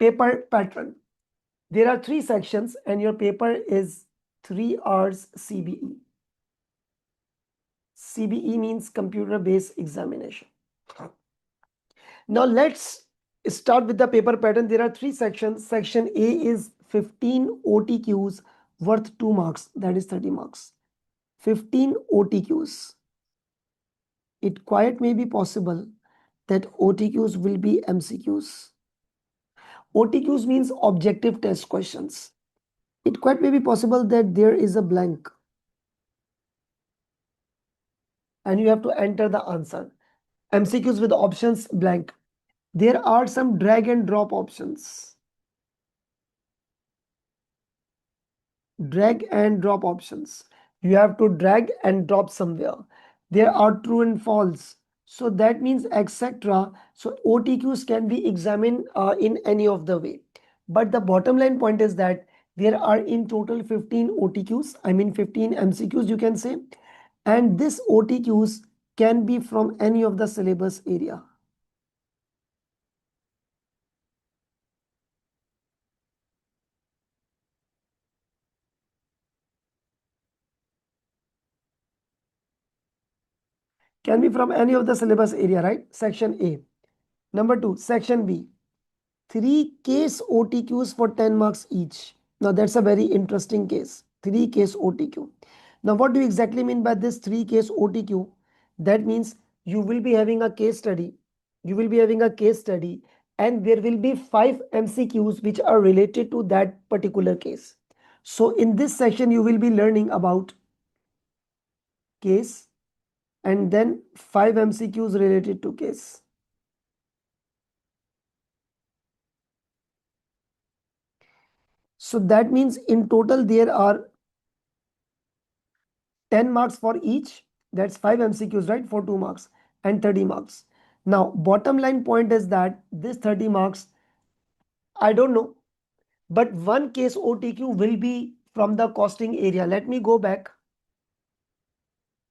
paper pattern. There are 3 sections and your paper is 3 hours CBE. CBE means computer based examination. Now let's start with the paper pattern. There are 3 sections. Section A is 15 OTQs worth 2 marks, that is 30 marks. 15 OTQs. It quite may be possible that OTQs will be MCQs. OTQs means objective test questions. It quite may be possible that there is a blank and you have to enter the answer. MCQs with options blank. There are some drag and drop options. Drag and drop options. You have to drag and drop somewhere. There are true and false. So that means etc. So OTQs can be examined in any of the way. But the bottom line point is that there are in total 15 OTQs. I mean 15 MCQs you can say. And this OTQs can be from any of the syllabus area. Can be from any of the syllabus area, right? Section A. Number 2, section B. 3 case OTQs for 10 marks each. Now that's a very interesting case. 3 case OTQ. Now what do you exactly mean by this 3 case OTQ? That means you will be having a case study. You will be having a case study and there will be 5 MCQs which are related to that particular case. So in this section you will be learning about case and then 5 MCQs related to case. So that means in total there are 10 marks for each. That's 5 MCQs, right? For 2 marks and 30 marks. Now, bottom line point is that this 30 marks, I don't know, but one case OTQ will be from the costing area. Let me go back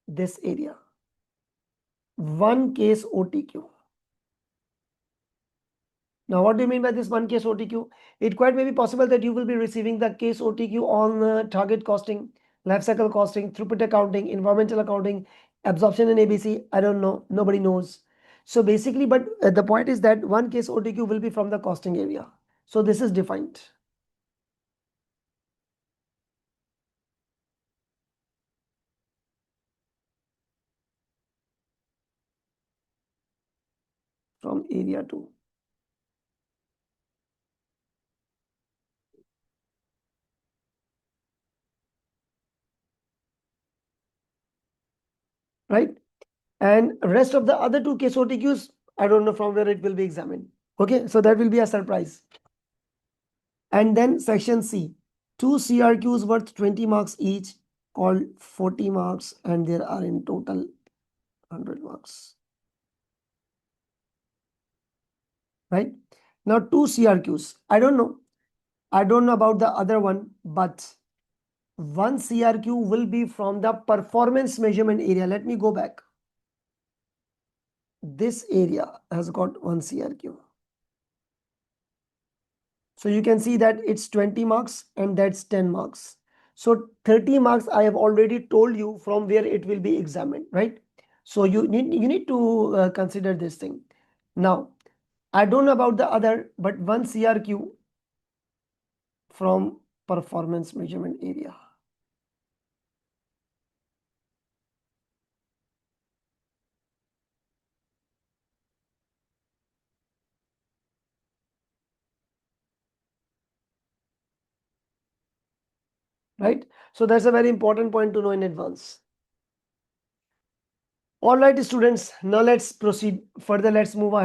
this area. One case OTQ. Now, what do you mean by this one case OTQ? It quite may be possible that you will be receiving the case OTQ on target costing, life cycle costing, throughput accounting, environmental accounting, absorption in ABC. I don't know. Nobody knows. So basically, but the point is that one case OTQ will be from the costing area. So this is defined. From area 2. Right? And rest of the other 2 case OTQs, I don't know from where it will be examined. Okay, so that will be a surprise. And then section C, 2 CRQs worth 20 marks each called 40 marks and there are in total 100 marks. Right? Now 2 CRQs. I don't know. I don't know about the other one, but one CRQ will be from the performance measurement area. Let me go back. This area has got one CRQ. So you can see that it's 20 marks and that's 10 marks. So 30 marks I have already told you from where it will be examined, right? So you need to consider this thing. Now, I don't know about the other, but one CRQ from performance measurement area. Right? So that's a very important point to know in advance. All right, students, now let's proceed further. Let's move ahead.